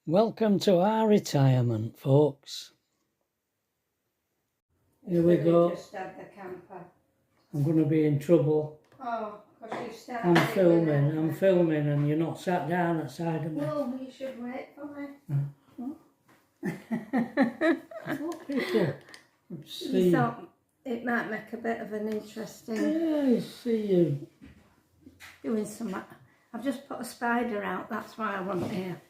Welcome to our retirement, folks. Here we go. Just had the camper. I'm going to be in trouble. Oh, because you started. I'm filming and you're not sat down outside of me. Well, you should wait for me. What people see? You thought it might make a bit of an interesting... Yeah, I see you. Doing some... I've just put a spider out, that's why I want here.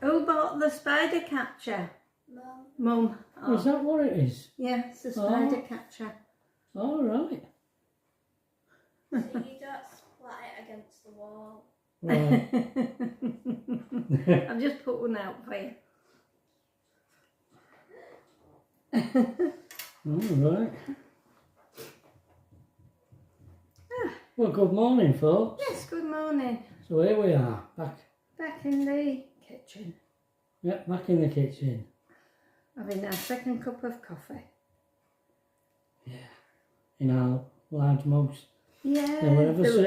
Who bought the spider catcher? Mum. Oh. Is that what it is? Yeah, it's a spider catcher. All right. So you don't splat it against the wall. Right. I've just put one out for you. All right. Well, good morning, folks. Yes, good morning. So here we are, Back in the kitchen. Yep, back in the kitchen. Having our second cup of coffee. Yeah, in our large mugs. Yeah, They were ever so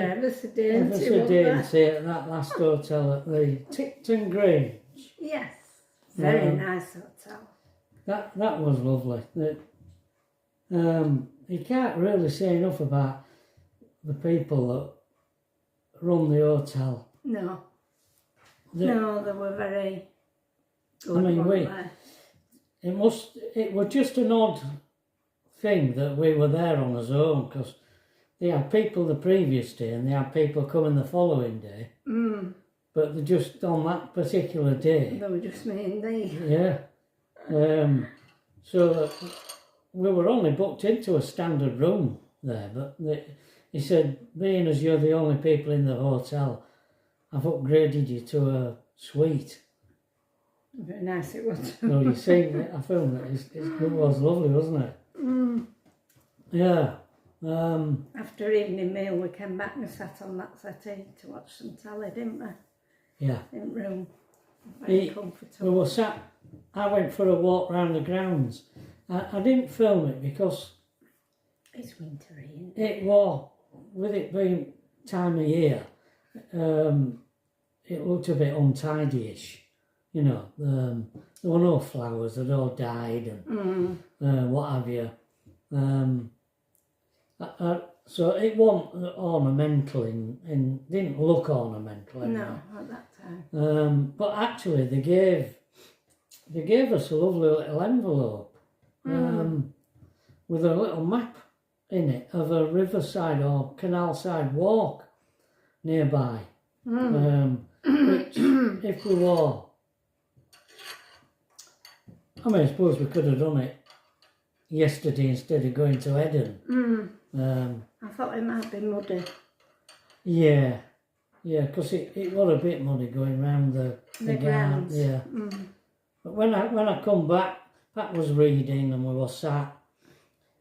dainty at that last hotel at the Tipton Grange. Yes, very nice hotel. That was lovely. You can't really say enough about the people that run the hotel. No. No, they were very good. I mean, it was just an odd thing that we were there on our own, because they had people the previous day and they had people coming the following day. But they just on that particular day. They were just me and they. Yeah. So we were only booked into a standard room there, but he said, being as you're the only people in the hotel, I've upgraded you to a suite. Very nice it was. So you see, I filmed it. It was lovely, wasn't it? Yeah. After evening meal, we came back and sat on that settee to watch some telly, didn't we? Yeah. In the room. Very comfortable. We were sat. I went for a walk round the grounds. I didn't film it because it's wintry, isn't it? It was, with it being time of year, it looked a bit untidy-ish. You know, there were no flowers, they'd all died and what have you. So it wasn't ornamental and didn't look ornamental. No, at that time. But actually they gave us a lovely little envelope with a little map in it of a riverside or canal side walk nearby. Which, if we were, I mean, I suppose we could have done it yesterday instead of going to Eden. I thought it might be muddy. Yeah, because it was a bit muddy going round the grounds. Yeah. But when I come back, Pat was reading and we were sat,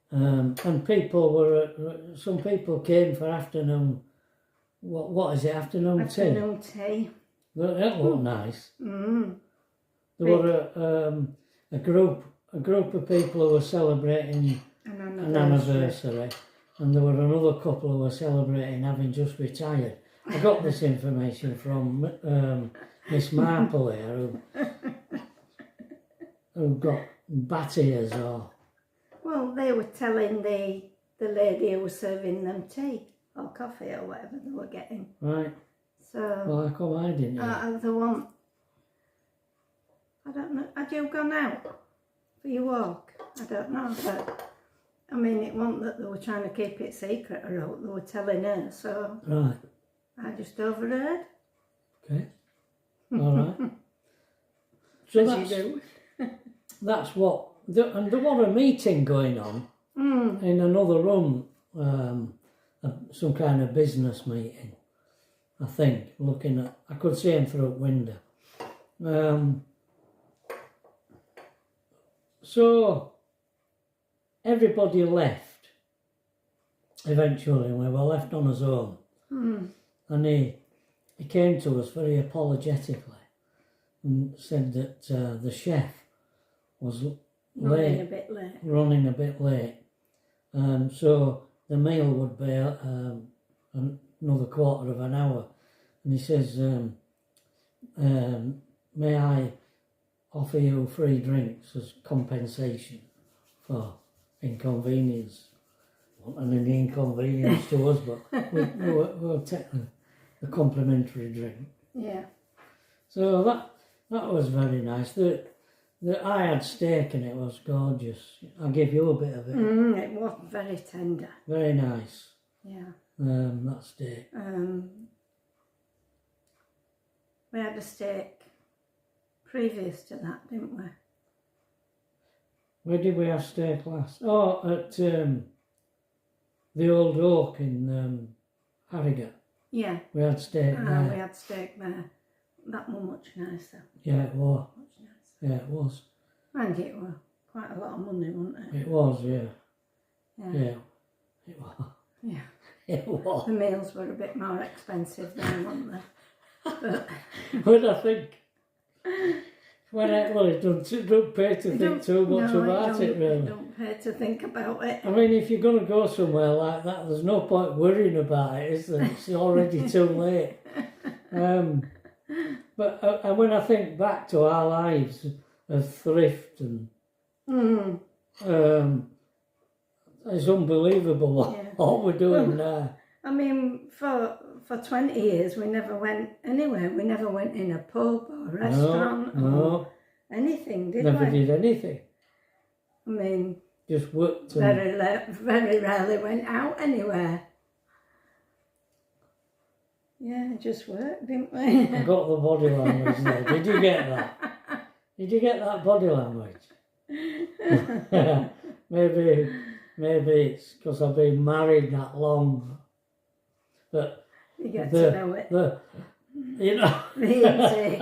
and some people came for afternoon. What is it? Afternoon tea. Afternoon tea. That looked nice. There were a group of people who were celebrating an anniversary, and there were another couple who were celebrating having just retired. I got this information from Miss Marple here, who got bat ears or... Well, they were telling the lady who was serving them tea or coffee or whatever they were getting. Right. So... Well, how come I didn't hear? The one... I don't know. Had you gone out for your walk? I don't know, but... I mean, it wasn't that they were trying to keep it secret or what they were telling her, so... Right. I just overheard. Okay. All right. So As you do. That's what... And there was a meeting going on in another room, some kind of business meeting, I think, looking at... I could see him through a window. So, everybody left, eventually, and we were left on our own. And he came to us very apologetically and said that the chef was Running a bit late. So the meal would be another quarter of an hour. And he says, may I offer you free drinks as compensation for inconvenience? Wasn't any inconvenience to us, but we'll take the complimentary drink. Yeah. So that was very nice. I had steak and it was gorgeous. I'll give you a bit of it. It was very tender. Very nice. Yeah. That steak. We had a steak previous to that, didn't we? Where did we have steak last? Oh, at the Old Oak in Harrogate. Yeah. We had steak there. We had steak there. That was much nicer. Yeah, it was. Much nicer. Yeah, it was. And it was quite a lot of money, wasn't it? It was, yeah. Yeah. Yeah. It was. Yeah. It was. The meals were a bit more expensive then, weren't they? But I think it don't pay to think too much about it, really. It don't pay to think about it. I mean, if you're going to go somewhere like that, there's no point worrying about it, is there? It's already too late. But when I think back to our lives of thrift and it's unbelievable what we're doing now. I mean, for 20 years we never went anywhere. We never went in a pub or restaurant or anything, did we? Never did anything. I mean, just worked. Very rarely went out anywhere. Yeah, just worked, didn't we? I got the body language there. Did you get that? Did you get that body language? Maybe it's because I've been married that long. But you get to know it. You know. The intake.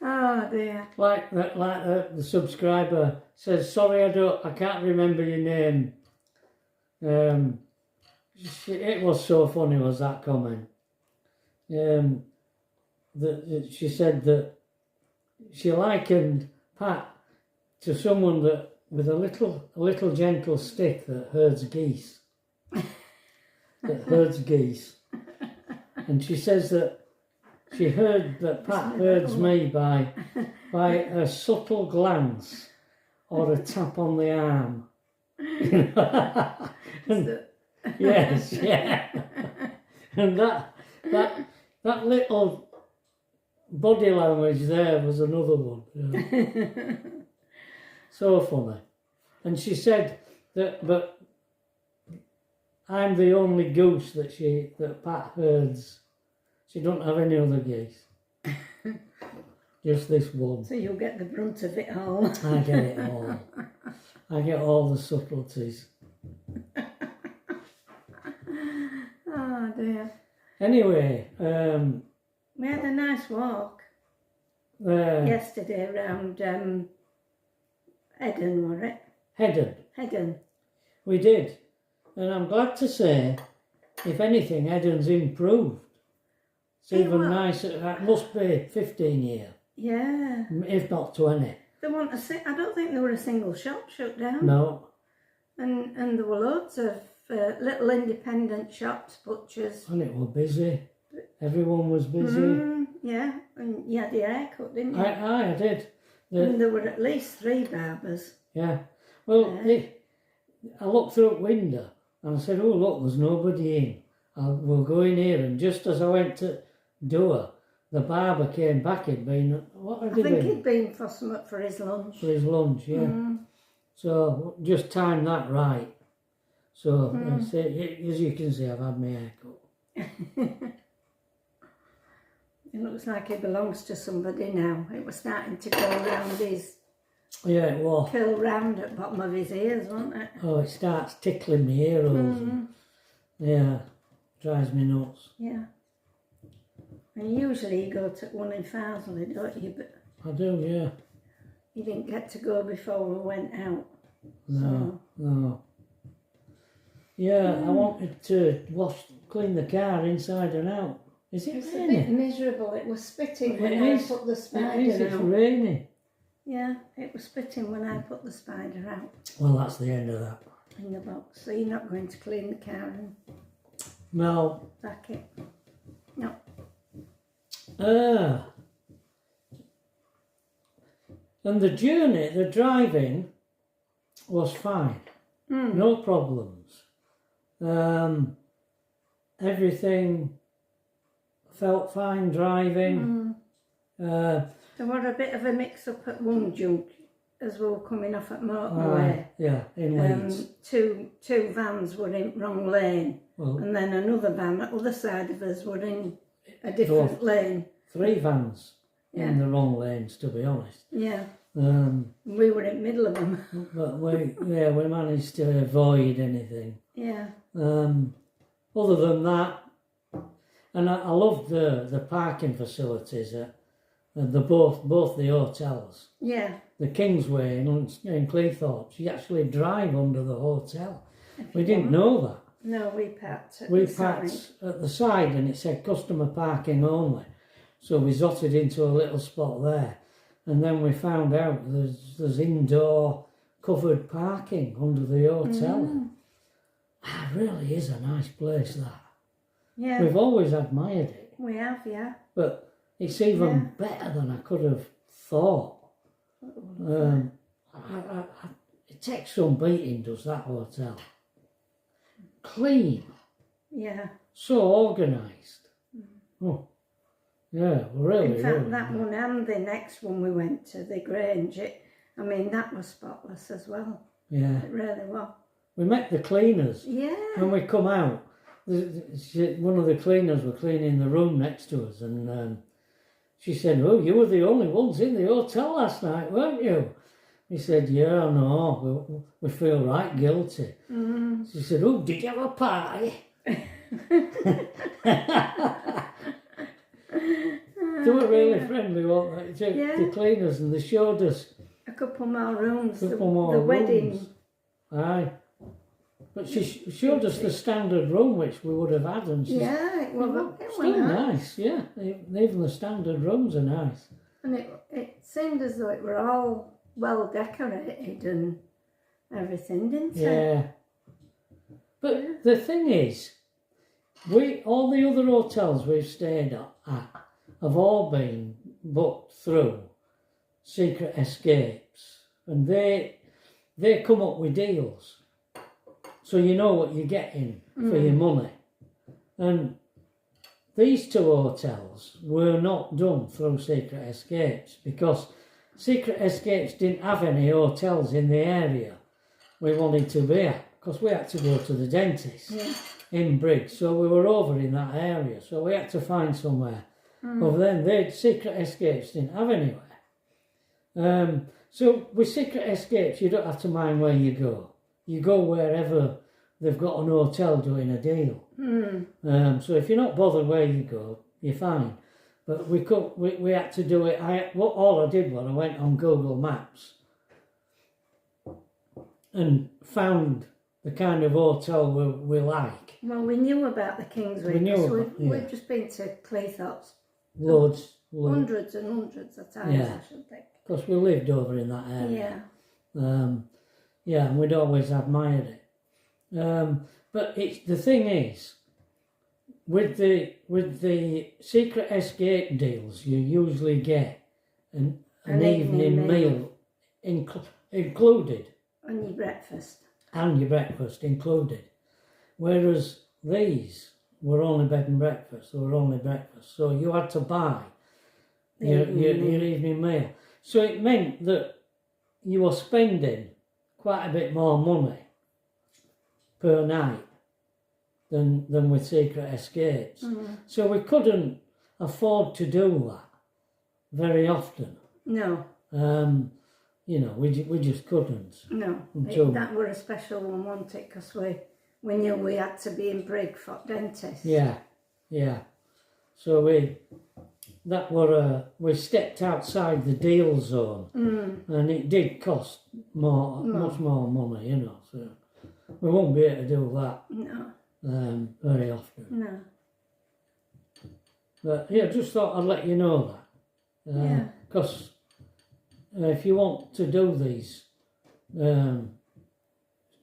Oh dear. Like the subscriber says, sorry, I can't remember your name. It was so funny, was that comment? She said that she likened Pat to someone that with a little gentle stick that herds geese. And she says that she heard that Pat herds me by a subtle glance or a tap on the arm. Yes, yeah. And that little body language there was another one. So funny. And she said but I'm the only goose that Pat herds. She don't have any other geese. Just this one. So you'll get the brunt of it all. I get it all. I get all the subtleties. Oh dear. Anyway, we had a nice walk yesterday around Eden, were it? Hedon. We did. And I'm glad to say, if anything, Eden's improved. It's even nicer. That must be 15 years. Yeah. If not 20. I don't think there were a single shop shut down. No. And there were loads of little independent shops, butchers. And it was busy. Everyone was busy. Yeah, and you had your haircut, didn't you? I did. And there were at least 3 barbers. Yeah. Well, I looked through the window and I said, oh, look, there's nobody in. We'll go in here. And just as I went to do her, the barber came back. He'd been, what had he been? I think he'd been for his lunch. For his lunch, yeah. So just timed that right. So as you can see, I've had my haircut. It looks like he belongs to somebody now. It was starting to go round his... Yeah, it was. Curl round at the bottom of his ears, wasn't it? Oh, it starts tickling my ear holes. Yeah, drives me nuts. Yeah. And usually you go to one in Farnsley, don't you? But I do, yeah. You didn't get to go before we went out. No. Yeah, I wanted to clean the car inside and out. Is it It's raining? a bit miserable. It was spitting when I put the spider It's out. raining. Yeah, it was spitting when I put the spider out. Well, that's the end of that. In the box. So you're not going to clean the car and No. back it? No. And the journey, the driving was fine. No problems. Everything felt fine driving. There was a bit of a mix-up at one junk as we were coming off at motorway. Yeah, in Leeds. Two vans were in wrong lane, Well, and then another van at the other side of us were in a different lane. 3 vans in the wrong lanes, to be honest. Yeah. We were in the middle of them. But we managed to avoid anything. Yeah. Other than that, and I loved the parking facilities at both the hotels. Yeah. The Kingsway in Cleethorpes, you actually drive under the hotel. We didn't know that. No, we parked at We the parked side. at the side and it said customer parking only. So we zotted into a little spot there. And then we found out there's indoor covered parking under the hotel. It really is a nice place, that. Yeah. We've always admired it. We have, yeah. But it's even better than I could have thought. It takes some beating, does that hotel. Clean. Yeah. So organised. Oh, yeah, really. In fact, really that one and the next one we went to, the Grange, that was spotless as well. Yeah. It really was. We met the cleaners. Yeah. When we come out, one of the cleaners were cleaning the room next to us, and she said, "Oh, you were the only ones in the hotel last night, weren't you?" He said, "Yeah, I know, we feel right guilty." She said, "Oh, did you have a pie?" They were really friendly, weren't they? The cleaners, and they showed us a couple more rooms. The rooms. wedding. Aye. But she showed us the standard room which we would have had, and she it was still nice. Yeah, even the standard rooms are nice. And it seemed as though it were all well decorated and everything, didn't it? Yeah. But the thing is, all the other hotels we've stayed at have all been booked through Secret Escapes, and they come up with deals, so you know what you're getting for your money. And these 2 hotels were not done through Secret Escapes because Secret Escapes didn't have any hotels in the area we wanted to be at, because we had to go to the dentist in Briggs, so we were over in that area, so we had to find somewhere. Over then, Secret Escapes didn't have anywhere. So with Secret Escapes, you don't have to mind where you go. You go wherever they've got an hotel doing a deal. So if you're not bothered where you go, you're fine. But we had to do it. All I did was I went on Google Maps and found the kind of hotel we like. Well, we knew about the Kingsway. We've just been to Cleethorpes. Loads. Hundreds and hundreds of times, I should think. Because we lived over in that area. Yeah. And we'd always admired it. But the thing is, with the Secret Escape deals, you usually get an evening meal included. And your breakfast. And your breakfast included. Whereas these were only bed and breakfast. They were only breakfast. So you had to buy your evening meal. So it meant that you were spending quite a bit more money per night than with Secret Escapes. So we couldn't afford to do that very often. No. We just couldn't. No. That were a special one, wasn't it? Because we knew we had to be in Brigg for dentist. Yeah. So we stepped outside the deal zone, and it did cost much more money, so we won't be able to do that very often. No. But just thought I'd let you know that. Because if you want to do these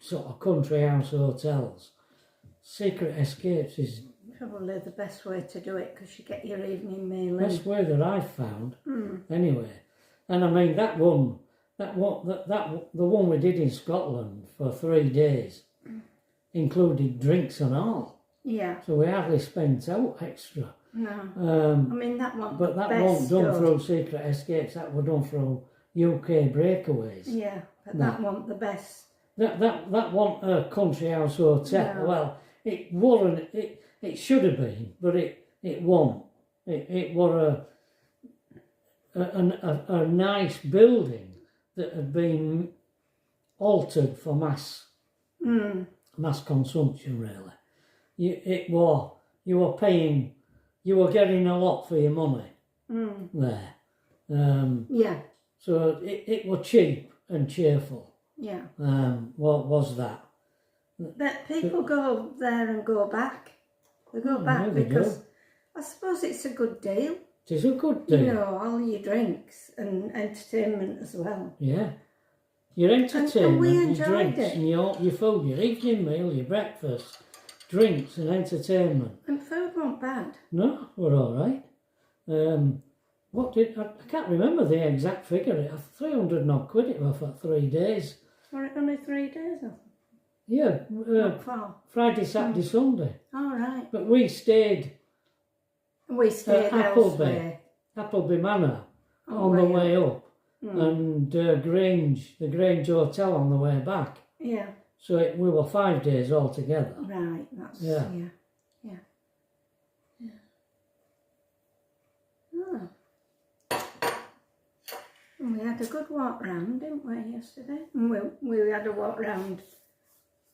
sort of country house hotels, secret escapes is Probably the best way to do it because you get your evening meal the best in. way that I've found. Anyway, and I mean the one we did in Scotland for 3 days included drinks and all. Yeah. So we hardly spent out extra. No. I mean that one. But that wasn't done through secret escapes. That were done through UK breakaways. Yeah, but that wasn't the best. That wasn't a country house hotel. No. Well, it wasn't. It should have been, but it wasn't. It was a nice building that had been altered for mass consumption. Really, you were getting a lot for your money there. Yeah. So it was cheap and cheerful. Yeah. What was that? But people go there and go back. They go back they because do. I suppose it's a good deal. It is a good deal. You know, all your drinks and entertainment as well. Yeah. Your entertainment, and we your enjoyed drinks, it. and your food, your evening meal, your breakfast, drinks and entertainment. And food wasn't bad. No, we're all right. I can't remember the exact figure. 300 odd quid it was for 3 days. Were it only 3 days? Or? Yeah, Not far. Friday, Saturday, Sunday. All right. But we stayed We stayed elsewhere. Appleby Manor Oh, on the way way up, and the Grange Hotel on the way back. Yeah. So we were 5 days altogether. Right. That's Yeah. Yeah. Oh. And we had a good walk round, didn't we, yesterday? And we had a walk round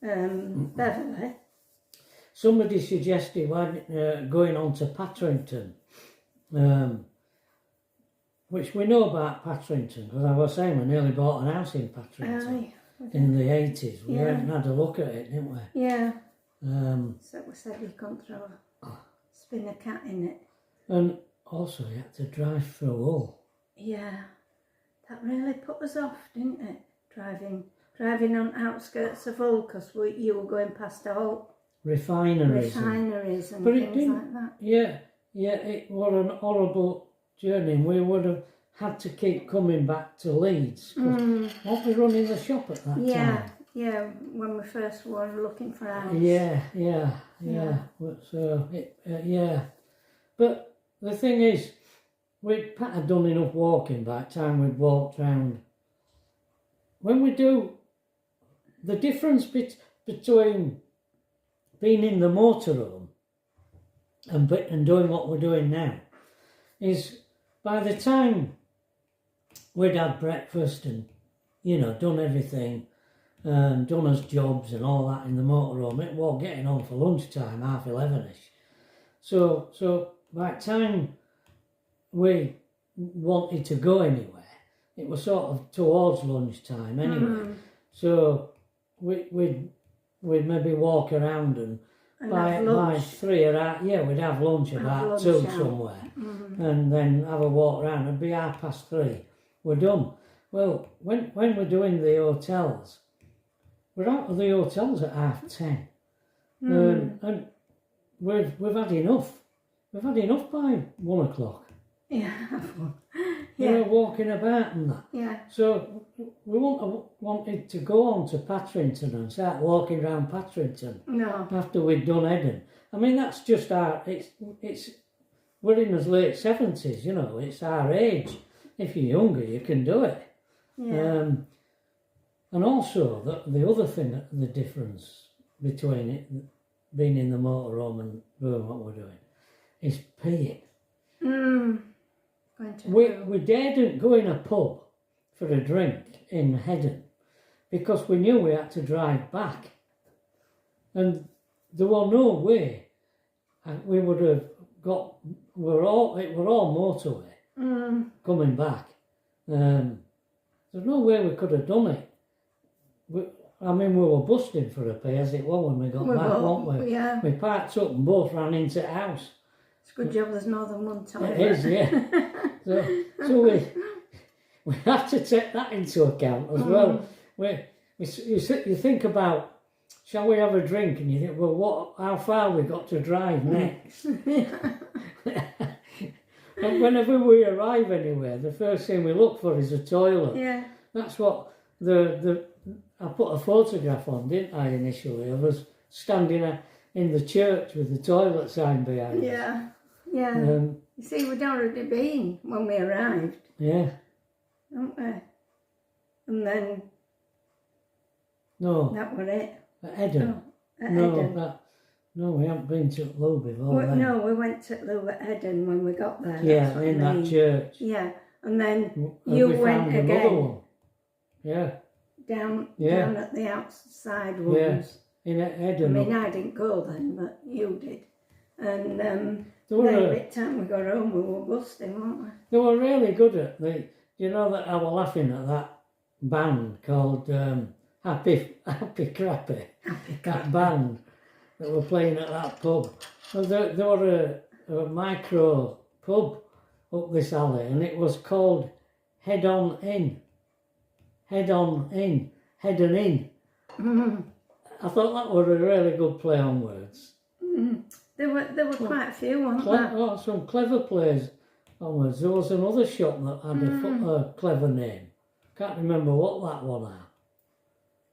Beverley. Somebody suggested going on to Patterington, which we know about Patterington, because I was saying we nearly bought an house in Patterington in the 80s. We hadn't had a look at it, didn't we? Yeah. Um, So we said you can't spin a cat in it. and also you had to drive through Hull. Yeah. That really put us off, didn't it? Driving on outskirts of Hull because you were going past all Refineries. and But it things didn't. like that. Yeah, it was an horrible journey. We would have had to keep coming back to Leeds. Weren't we running the shop at that time? Yeah, when we first were looking for a house. Yeah. So, But the thing is, Pat had done enough walking by the time we'd walked round. When we do, the difference between being in the motorhome and doing what we're doing now is by the time we'd had breakfast and, done everything, done us jobs and all that in the motorhome, it was getting on for lunchtime, 11:30ish. So by the time we wanted to go anywhere, it was sort of towards lunchtime anyway. So we'd maybe walk around and by 3 or we'd have lunch about 2 somewhere, and then have a walk around. It'd be 3:30. We're done. Well, when we're doing the hotels, we're out of the hotels at 10:30, and we've had enough. We've had enough by 1 o'clock. Yeah. Walking about and that. Yeah. So we wanted to go on to Patterington and start walking around Patterington. No. After we'd done Eden. I mean, that's just we're in his late 70s, it's our age. If you're younger, you can do it. Yeah. And also, the other thing, the difference between it being in the motorhome and doing what we're doing is peeing. We daredn't go in a pub for a drink in Hedden because we knew we had to drive back, and there was no way we would have got. It were all motorway coming back. There's no way we could have done it. We were busting for a pee as it was when we got back, weren't we? Yeah. We parked up and both ran into the house. It's a good job there's more than one toilet. It is, yeah. So we have to take that into account as well. We you think about, shall we have a drink? And you think, well, how far we got to drive next? And whenever we arrive anywhere, the first thing we look for is a toilet. Yeah. That's what I put a photograph on, didn't I, initially? I was standing in the church with the toilet sign behind us. Yeah. Yeah. You see, we'd already been when we arrived. Yeah. Haven't we? And then... No. That was it. At Eden. Oh, at Eden. No, we haven't been to Lou before then. No, we went to Lou at Eden when we got there. Yeah, in that church. Yeah, and then And you we went found again. Another one. Yeah. Down at the outside ones. Yeah, in I Eden. mean, I didn't go then, but you did. And then by the time we got home, we were busting, weren't we? They were really good at you know that I was laughing at that band called Happy Crappy. That band that were playing at that pub. Well, there were a micro pub up this alley, and it was called Head On In. Head On In. Head and In. I thought that was a really good play on words. There were quite a few, weren't there? Some clever plays on words. There was another shop that had a clever name. Can't remember what that one had.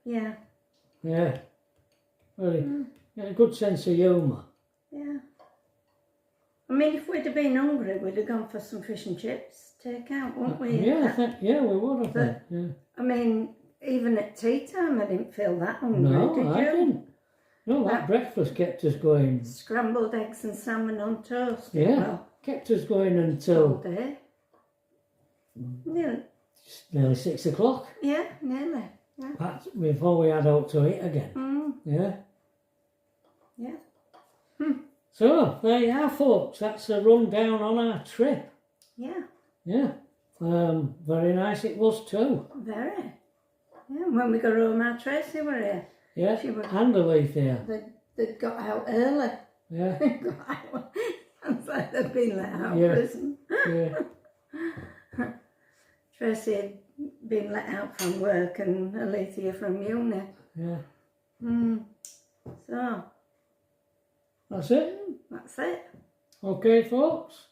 Yeah. Yeah. Really, a good sense of humour. Yeah. I mean, if we'd have been hungry, we'd have gone for some fish and chips take out, wouldn't we? Yeah, we would have. But, yeah. I mean, even at tea time, I didn't feel that hungry, no, did you? I didn't. No, that breakfast kept us going. Scrambled eggs and salmon on toast. Yeah, well, kept us going all until day. nearly 6 o'clock. Yeah, nearly. Yeah. That's before we had out to eat again. Yeah. Yeah. So, there you are, folks. That's a rundown on our trip. Yeah. Yeah. Very nice it was too. Very. Yeah, when we got home, our Tracy were here. Yeah, and the leaf here. They'd got out early. Yeah. Got out. It's like they'd been let out of prison. Yeah. Tracy had been let out from work and Alethea from uni. Yeah. So. That's it. That's it. Okay, folks.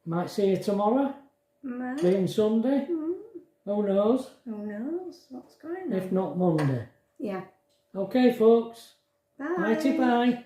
Might see you tomorrow. Right. Being Sunday. Who knows? Who knows what's going on? If not Monday. Yeah. Okay, folks. Bye. Mighty bye.